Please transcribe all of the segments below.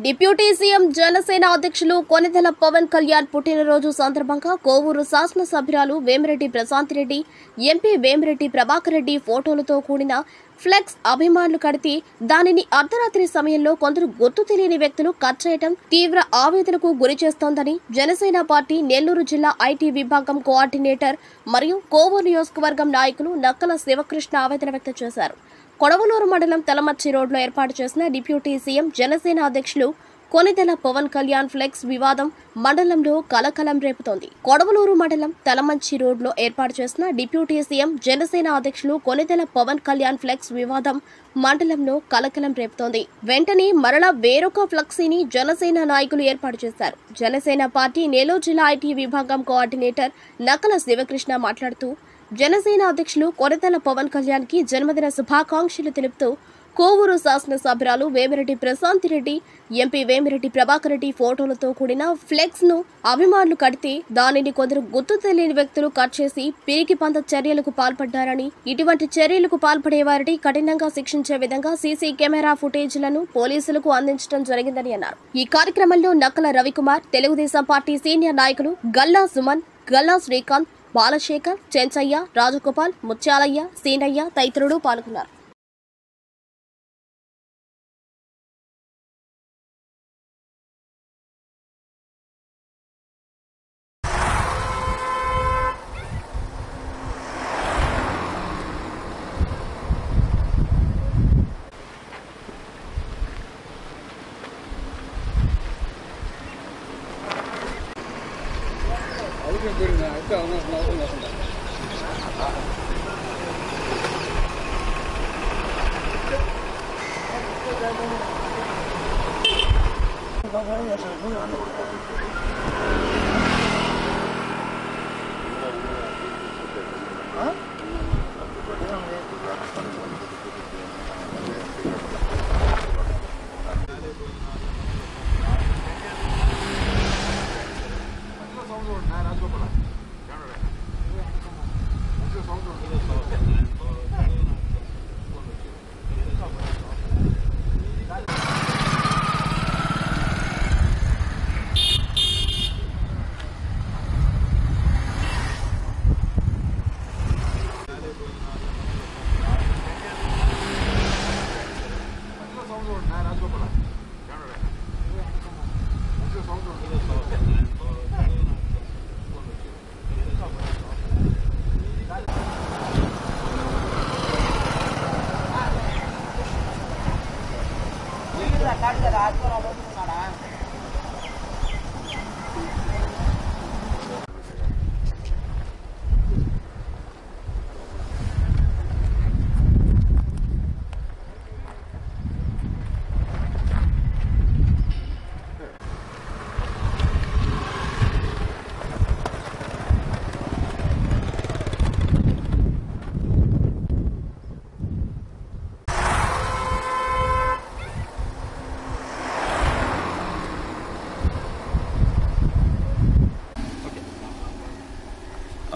Deputy CM Janasena అధ్యక్షులు కొనిదెల పవన్ కళ్యాణ్ పుట్టినరోజు సందర్భంగా కోవూరు శాసనసభ్యురాలు వేమిరెడ్డి ప్రశాంతిరెడ్డి, ఎంపీ వేమిరెడ్డి ప్రభాకర్ రెడ్డి ఫోటోలతో కూడిన ఫ్లెక్స్ అభిమానులు కడితే దానిని అర్ధరాత్రి సమయంలో కొందరు గుర్తు తెలియని వ్యక్తులు కట్ చేయడం తీవ్ర ఆవేదనకు గురి చేస్తోందని జనసేన పార్టీ నెల్లూరు జిల్లా ఐటీ విభాగం కోఆర్డినేటర్ మరియు కోవూరు నియోజకవర్గం నాయకులు నక్కల శివకృష్ణ ఆవేదన వ్యక్తం చేశారు. కొడవలూరు మండలం తలమర్చి రోడ్లో ఏర్పాటు చేసిన డిప్యూటీ సీఎం జనసేన అధ్యక్షులు కొనిదెల పవన్ కళ్యాణ్ ఫ్లెక్స్ వివాదం మండలంలో కలకలం రేపుతోంది. కొడవలూరు మండలం తలమంచి రోడ్లో ఏర్పాటు చేసిన డిప్యూటీ సీఎం జనసేన అధ్యక్షులు కొనిదెల పవన్ కళ్యాణ్ ఫ్లెక్స్ వివాదం మండలంలో కలకలం రేపుతోంది. వెంటనే మరలా వేరొక ఫ్లెక్సీని జనసేన నాయకులు ఏర్పాటు చేశారు. జనసేన పార్టీ నెల్లూరు జిల్లా ఐటీ విభాగం కోఆర్డినేటర్ నక్కల శివకృష్ణ మాట్లాడుతూ జనసేన అధ్యక్షులు కొనిదెల పవన్ కళ్యాణ్ కి జన్మదిన శుభాకాంక్షలు తెలుపుతూ కోవూరు శాసనసభ్యురాలు వేమిరెడ్డి ప్రశాంతిరెడ్డి, ఎంపీ వేమిరెడ్డి ప్రభాకర్ రెడ్డి ఫోటోలతో కూడిన ఫ్లెక్స్ ను అభిమానులు కడితే దానిని కొందరు గుర్తు తెలియని వ్యక్తులు కట్ చేసి పిరికి పంద చర్యలకు పాల్పడ్డారని, ఇటువంటి చర్యలకు పాల్పడే వారిని కఠినంగా శిక్షించే విధంగా సీసీ కెమెరా ఫుటేజ్లను పోలీసులకు అందించడం జరిగిందని అన్నారు. ఈ కార్యక్రమంలో నక్కల రవికుమార్, తెలుగుదేశం పార్టీ సీనియర్ నాయకులు గల్లా సుమన్, గల్లా శ్రీకాంత్, బాలశేఖర్, చెంచయ్య, రాజగోపాల్, ముత్యాలయ్య, సీనయ్య తదితరులు పాల్గొన్నారు.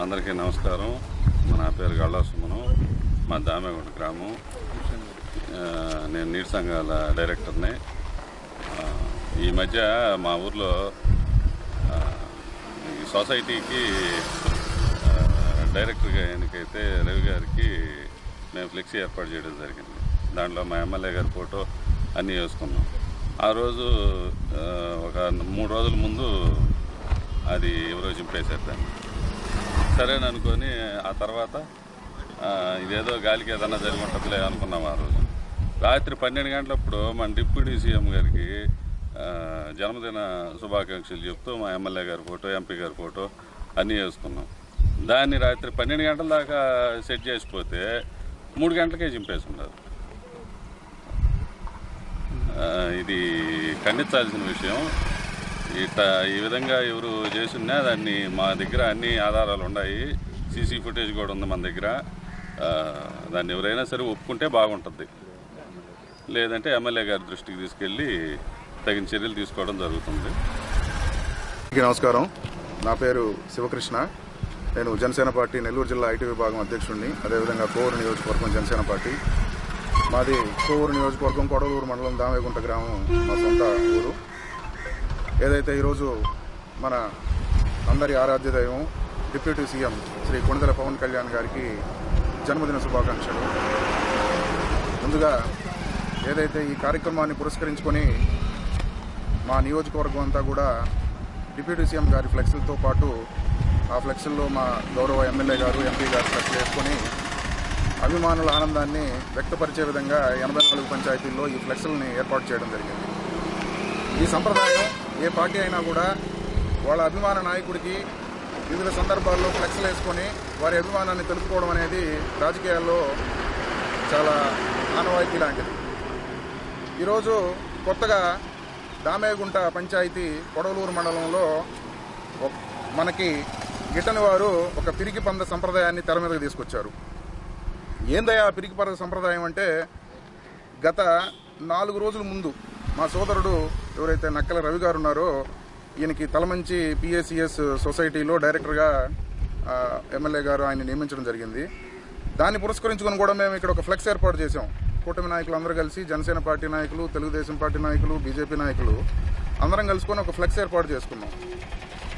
అందరికీ నమస్కారం. నా పేరు గల్లా సుమను, మా దామేగుంట గ్రామం. నేను నీటి సంఘాల డైరెక్టర్ని. ఈ మధ్య మా ఊర్లో ఈ సొసైటీకి డైరెక్టర్గా ఎన్నికైతే రవి గారికి మేము ఫ్లెక్సీ ఏర్పాటు చేయడం జరిగింది. దాంట్లో మా ఎమ్మెల్యే గారి ఫోటో అన్నీ వేసుకున్నాం. ఆ రోజు ఒక 3 రోజుల ముందు అది ఎవరో చింపేశారు దాన్ని. సరేని అనుకొని ఆ తర్వాత ఇదేదో గాలికి ఏదన్నా జరిగి ఉంటుందిలే అనుకున్నాం. ఆ రోజు రాత్రి 12 గంటలప్పుడు మన డిప్యూటీ సీఎం గారికి జన్మదిన శుభాకాంక్షలు చెప్తూ మా ఎమ్మెల్యే గారి ఫోటో, ఎంపీ గారి ఫోటో అన్నీ వేసుకున్నాం. దాన్ని రాత్రి 12 గంటల దాకా సెట్ చేసిపోతే 3 గంటలకే చింపేసి ఉన్నారు. ఇది ఖండించాల్సిన విషయం. ఈ విధంగా ఎవరు చేసినా దాన్ని మా దగ్గర అన్ని ఆధారాలు ఉన్నాయి. సీసీ ఫుటేజ్ కూడా ఉంది మన దగ్గర. దాన్ని ఎవరైనా సరే ఒప్పుకుంటే బాగుంటుంది, లేదంటే ఎమ్మెల్యే గారి దృష్టికి తీసుకెళ్ళి తగిన చర్యలు తీసుకోవడం జరుగుతుంది. నమస్కారం, నా పేరు శివకృష్ణ. నేను జనసేన పార్టీ నెల్లూరు జిల్లా ఐటీ విభాగం అధ్యక్షుడిని, అదేవిధంగా కోవూరు నియోజకవర్గం జనసేన పార్టీ. మాది కోవూరు నియోజకవర్గం కొడలూరు మండలం దామేగుంట గ్రామం మా సొంత ఊరు. ఏదైతే ఈరోజు మన అందరి ఆరాధ్య దైవం డిప్యూటీ సీఎం శ్రీ కొణిదెల పవన్ కళ్యాణ్ గారికి జన్మదిన శుభాకాంక్షలు. ముందుగా ఏదైతే ఈ కార్యక్రమాన్ని పురస్కరించుకొని మా నియోజకవర్గం అంతా కూడా డిప్యూటీ సీఎం గారి ఫ్లెక్సీలతో పాటు ఆ ఫ్లెక్సీల్లో మా గౌరవ ఎమ్మెల్యే గారు, ఎంపీ గారు ఫ్లెక్సీలు వేసుకొని అభిమానుల ఆనందాన్ని వ్యక్తపరిచే విధంగా 84 పంచాయతీల్లో ఈ ఫ్లెక్సీలని ఏర్పాటు చేయడం జరిగింది. ఈ సంప్రదాయం ఏ పార్టీ అయినా కూడా వాళ్ళ అభిమాన నాయకుడికి వివిధ సందర్భాల్లో ఫ్లెక్సీలు వేసుకొని వారి అభిమానాన్ని తెలుపుకోవడం అనేది రాజకీయాల్లో చాలా ఆనవాయితీ లాంటిది. ఈరోజు కొత్తగా దామేగుంట పంచాయతీ కొడవలూరు మండలంలో మనకి గిట్టని వారు ఒక పిరికి పంద సంప్రదాయాన్ని తెర మీదకి తీసుకొచ్చారు. ఏందయ్యా పిరికి పంద సంప్రదాయం అంటే, గత 4 రోజుల ముందు మా సోదరుడు ఎవరైతే నక్కల రవి గారు ఉన్నారో ఈయనకి తలమంచి PACS సొసైటీలో డైరెక్టర్గా ఎమ్మెల్యే గారు ఆయన నియమించడం జరిగింది. దాన్ని పురస్కరించుకొని కూడా మేము ఇక్కడ ఒక ఫ్లెక్స్ ఏర్పాటు చేశాం. కూటమి నాయకులు అందరూ కలిసి, జనసేన పార్టీ నాయకులు, తెలుగుదేశం పార్టీ నాయకులు, బీజేపీ నాయకులు అందరం కలుసుకొని ఒక ఫ్లెక్స్ ఏర్పాటు చేసుకున్నాం.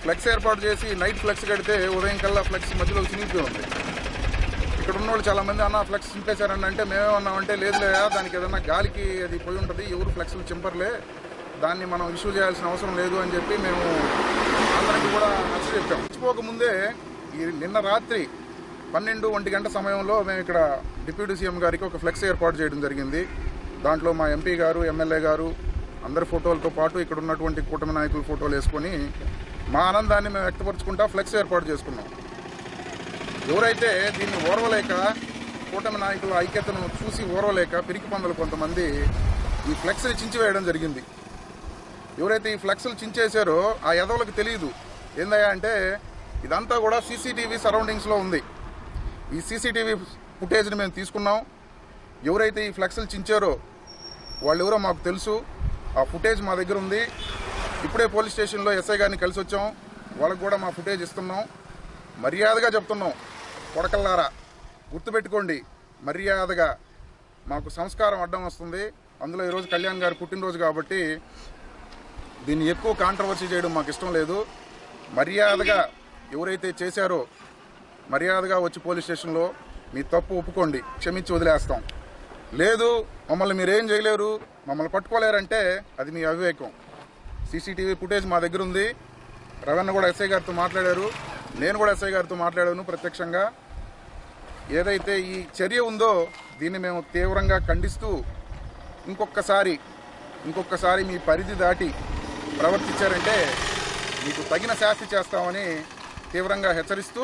ఫ్లెక్స్ ఏర్పాటు చేసి నైట్ ఫ్లెక్స్ కడితే ఉదయం కల్లా ఫ్లెక్స్ మధ్యలో చినిగిపోయి ఉంది. ఇక్కడ ఉన్న వాళ్ళు చాలా మంది అన్న ఫ్లెక్స్ చింపేశారని అంటే మేమేమన్నామంటే, లేదులేదా దానికి ఏదన్నా గాలికి అది పోయి ఉంటుంది, ఎవరు ఫ్లెక్స్లు చింపర్లే, దాన్ని మనం ఇష్యూ చేయాల్సిన అవసరం లేదు అని చెప్పి మేము అందరికీ కూడా నచ్చ చెప్పాం. మర్చిపోకముందే నిన్న రాత్రి 12-1 గంట సమయంలో మేము ఇక్కడ డిప్యూటీ సీఎం గారికి ఒక ఫ్లెక్స్ ఏర్పాటు చేయడం జరిగింది. దాంట్లో మా ఎంపీ గారు, ఎమ్మెల్యే గారు అందరి ఫోటోలతో పాటు ఇక్కడ ఉన్నటువంటి కూటమి నాయకుల ఫోటోలు వేసుకొని మా ఆనందాన్ని మేము వ్యక్తపరుచుకుంటా ఫ్లెక్స్ ఏర్పాటు చేసుకున్నాం. ఎవరైతే దీన్ని ఓర్వలేక, కూటమి నాయకుల ఐక్యతను చూసి ఓర్వలేక పిరికి పందులు కొంతమంది ఈ ఫ్లెక్స్ని చించివేయడం జరిగింది. ఎవరైతే ఈ ఫ్లెక్స్లు చించేశారో ఆ ఎదవలకు తెలియదు. ఏందయ్యా అంటే, ఇదంతా కూడా CCTV సరౌండింగ్స్లో ఉంది. ఈ CCTV ఫుటేజ్ని మేము తీసుకున్నాం. ఎవరైతే ఈ ఫ్లెక్స్లు చించారో వాళ్ళు ఎవరో మాకు తెలుసు. ఆ ఫుటేజ్ మా దగ్గర ఉంది. ఇప్పుడే పోలీస్ స్టేషన్లో SI గారిని కలిసి వచ్చాం. వాళ్ళకు కూడా మా ఫుటేజ్ ఇస్తున్నాం. మర్యాదగా చెప్తున్నాం, కొడకల్లారా గుర్తుపెట్టుకోండి, మర్యాదగా. మాకు సంస్కారం అడ్డం వస్తుంది. అందులో ఈరోజు కళ్యాణ్ గారి పుట్టినరోజు కాబట్టి దీన్ని ఎక్కువ కాంట్రవర్సీ చేయడం మాకు ఇష్టం లేదు. మర్యాదగా ఎవరైతే చేశారో మర్యాదగా వచ్చి పోలీస్ స్టేషన్లో మీ తప్పు ఒప్పుకోండి, క్షమించి వదిలేస్తాం. లేదు మమ్మల్ని మీరేం చేయలేరు, మమ్మల్ని పట్టుకోలేరంటే అది మీ అవివేకం. CCTV ఫుటేజ్ మా దగ్గర ఉంది. రవణ కూడా SI గారితో మాట్లాడారు, నేను కూడా SI గారితో మాట్లాడాను ప్రత్యక్షంగా. ఏదైతే ఈ చర్య ఉందో దీన్ని మేము తీవ్రంగా ఖండిస్తూ ఇంకొకసారి మీ పరిధి దాటి ప్రవర్తించారంటే మీకు తగిన శాస్తి చేస్తామని తీవ్రంగా హెచ్చరిస్తూ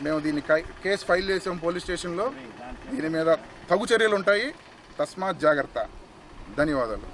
మేము దీన్ని కేసు ఫైల్ చేసాం పోలీస్ స్టేషన్లో. దీని మీద తగు చర్యలు ఉంటాయి, తస్మాత్ జాగ్రత్త. ధన్యవాదాలు.